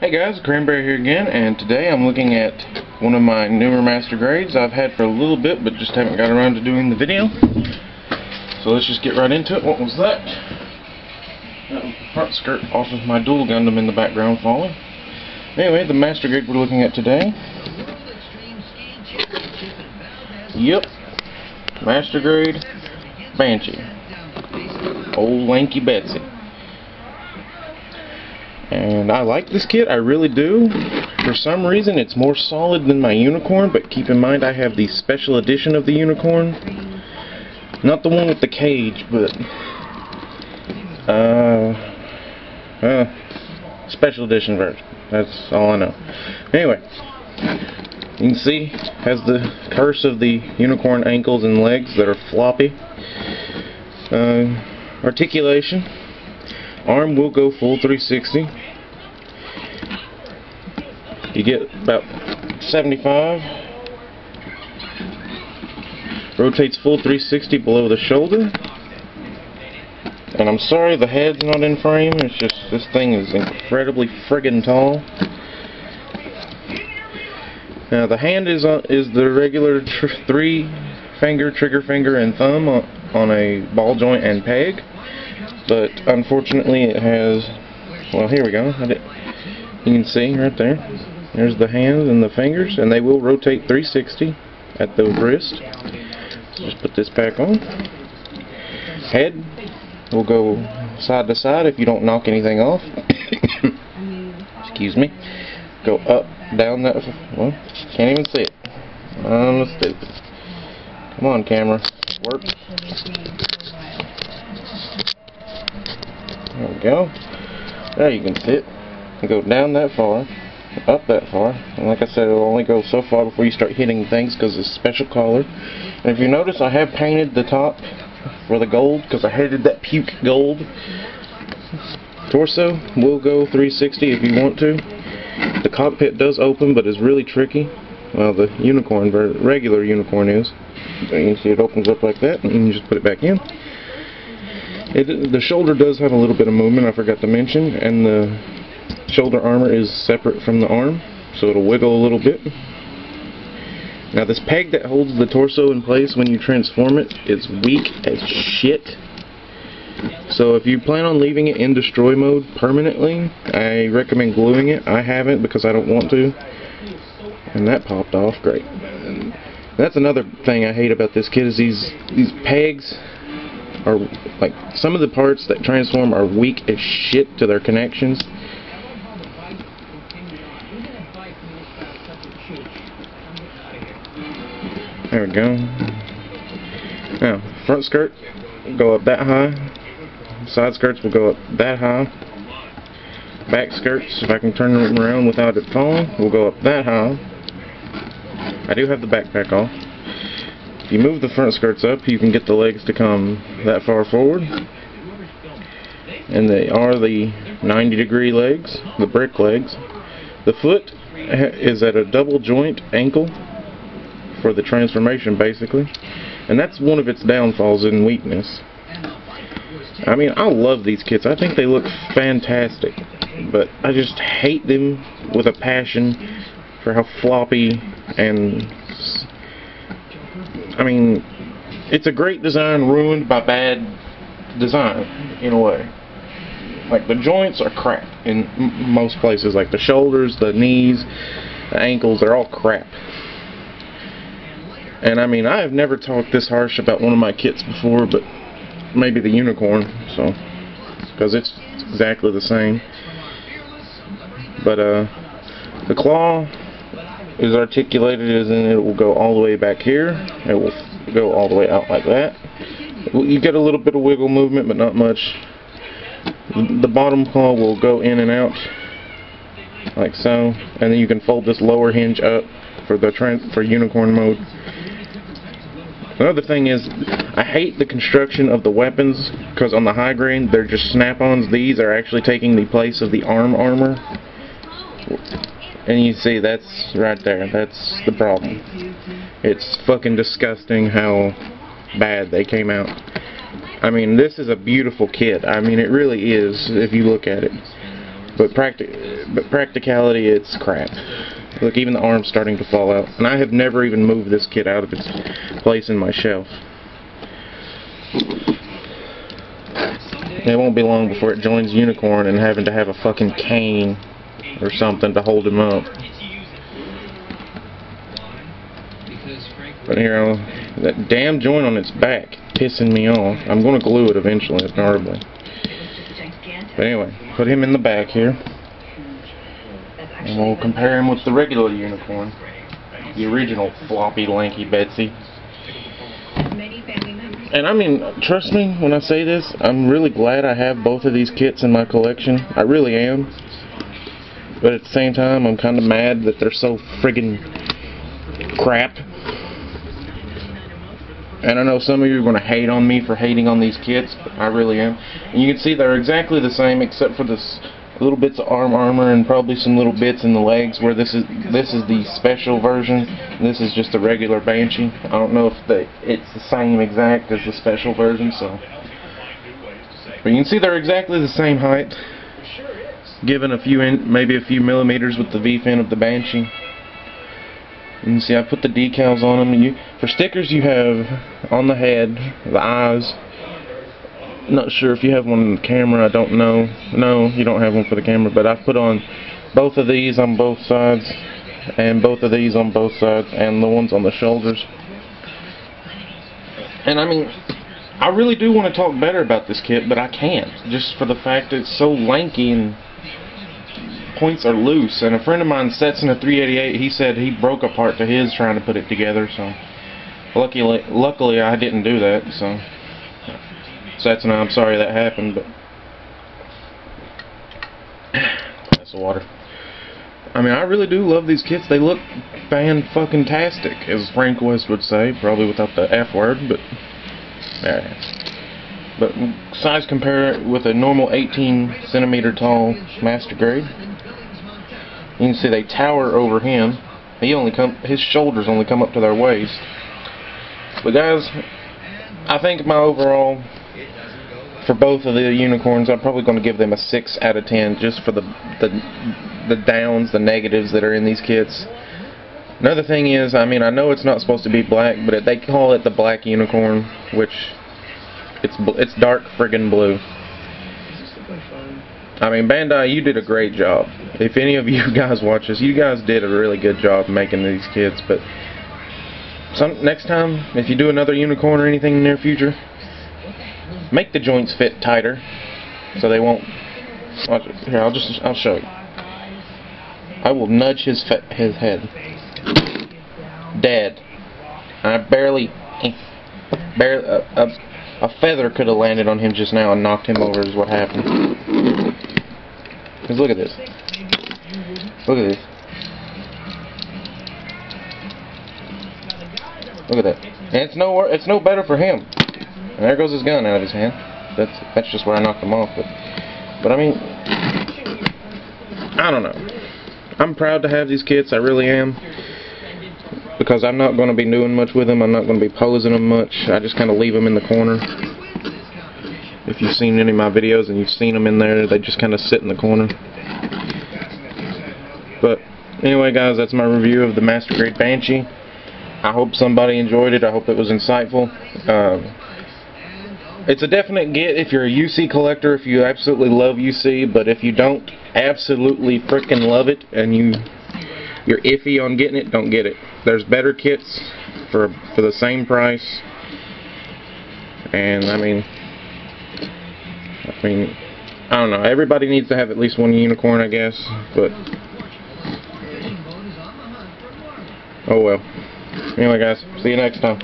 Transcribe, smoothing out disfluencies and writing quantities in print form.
Hey guys, Cranberry here again, and today I'm looking at one of my newer master grades I've had for a little bit, but just haven't got around to doing the video. So let's just get right into it. What was that? That was the front skirt off of my dual Gundam in the background falling. Anyway, the master grade we're looking at today. Yep, master grade Banshee. Old lanky Betsy. And I like this kit, I really do. For some reason it's more solid than my Unicorn, but keep in mind I have the special edition of the Unicorn. Not the one with the cage, but special edition version. That's all I know. Anyway, you can see has the curse of the Unicorn ankles and legs that are floppy. Articulation. Arm will go full 360. You get about 75. Rotates full 360 below the shoulder. And I'm sorry the head's not in frame. It's just this thing is incredibly friggin' tall. Now the hand is the regular 3-finger, trigger finger, and thumb on a ball joint and peg. But unfortunately it has, well, here we go. You can see right there. There's the hands and the fingers, and they will rotate 360 at the wrist. Just put this back on. Head will go side to side if you don't knock anything off. Excuse me. Go up, down that, well, can't even see it. I'm stupid. Come on, camera. Work. There we go. There you can see it. You go down that far, up that far, and like I said, it'll only go so far before you start hitting things because it's special color. And if you notice, I have painted the top for the gold because I hated that puke gold. Torso will go 360 if you want to. The cockpit does open, but it's really tricky. Well, the Unicorn, regular Unicorn is. You can see it opens up like that, and you just put it back in. The shoulder does have a little bit of movement, I forgot to mention, and the shoulder armor is separate from the arm, so it'll wiggle a little bit. Now this peg that holds the torso in place when you transform it is weak as shit. So if you plan on leaving it in destroy mode permanently, I recommend gluing it. I haven't because I don't want to. And that popped off great. That's another thing I hate about this kit is these pegs are like some of the parts that transform are weak as shit to their connections. There we go. Now, front skirt will go up that high. Side skirts will go up that high. Back skirts, if I can turn them around without it falling, will go up that high. I do have the backpack off. If you move the front skirts up, you can get the legs to come that far forward. And they are the 90-degree legs, the brick legs. The foot is at a double joint ankle for the transformation, basically. And that's one of its downfalls and weakness. I mean, I love these kits. I think they look fantastic. But I just hate them with a passion for how floppy and... I mean, it's a great design ruined by bad design, in a way. Like, the joints are crap in most places. Like, the shoulders, the knees, the ankles, they're all crap. And, I mean, I have never talked this harsh about one of my kits before, but maybe the Unicorn, so... because it's exactly the same. But, the claw is articulated as in it will go all the way back here. It will go all the way out like that. You get a little bit of wiggle movement, but not much. The bottom claw will go in and out like so, and then you can fold this lower hinge up for Unicorn mode. Another thing is, I hate the construction of the weapons because on the high grade they're just snap-ons. These are actually taking the place of the arm armor. And you see, that's right there. That's the problem. It's fucking disgusting how bad they came out. I mean, this is a beautiful kit. I mean, it really is, if you look at it. But practicality, it's crap. Look, even the arm's starting to fall out. And I have never even moved this kit out of its place in my shelf. It won't be long before it joins Unicorn and having to have a fucking cane or something to hold him up. But here, that damn joint on its back pissing me off. I'm going to glue it eventually, inevitably. But anyway, put him in the back here. And we'll compare him with the regular Unicorn. The original floppy, lanky Betsy. And I mean, trust me when I say this, I'm really glad I have both of these kits in my collection. I really am. But at the same time, I'm kind of mad that they're so friggin' crap. And I know some of you are going to hate on me for hating on these kits, but I really am. And you can see they're exactly the same except for this little bits of armor and probably some little bits in the legs where this is the special version. This is just a regular Banshee. I don't know if it's the same exact as the special version, so. But you can see they're exactly the same height, given a few maybe a few millimeters with the V-fin of the Banshee. You can see I put the decals on them. For stickers you have on the head, the eyes. Not sure if you have one on the camera, I don't know. No, you don't have one for the camera, but I've put on both of these on both sides, and both of these on both sides, and the ones on the shoulders. And I mean, I really do want to talk better about this kit, but I can't, just for the fact that it's so lanky and points are loose. And a friend of mine sets in a 388, he said he broke a part to his trying to put it together, so luckily I didn't do that, so I'm sorry that happened, but that's the water. I mean, I really do love these kits. They look fan-fucking-tastic, as Frank West would say, probably without the F word, but yeah. But size compare it with a normal 18 centimeter tall master grade. You can see they tower over him. His shoulders only come up to their waist. But guys, I think my overall for both of the Unicorns, I'm probably going to give them a 6 out of 10 just for the downs, the negatives that are in these kits. Another thing is, I mean, I know it's not supposed to be black, but they call it the Black Unicorn, which it's dark friggin' blue. I mean, Bandai, you did a great job. If any of you guys watch this, you guys did a really good job making these kits, but next time, if you do another Unicorn or anything in the near future, make the joints fit tighter, so they won't. Here, I'll show you. I will nudge his head. Dead. I barely a feather could have landed on him just now and knocked him over. Is what happened. Cause look at this. Look at this. Look at that. And it's no better for him. And there goes his gun out of his hand. That's just where I knocked him off. But I mean, I don't know. I'm proud to have these kits. I really am. Because I'm not going to be doing much with them. I'm not going to be posing them much. I just kind of leave them in the corner. If you've seen any of my videos and you've seen them in there, they just kind of sit in the corner. But anyway, guys, that's my review of the Master Grade Banshee. I hope somebody enjoyed it. I hope it was insightful. It's a definite get if you're a UC collector, if you absolutely love UC, but if you don't absolutely frickin' love it and you're iffy on getting it, don't get it. There's better kits for the same price. And I mean, I don't know. Everybody needs to have at least one Unicorn, I guess, but oh well. Anyway, guys, see you next time.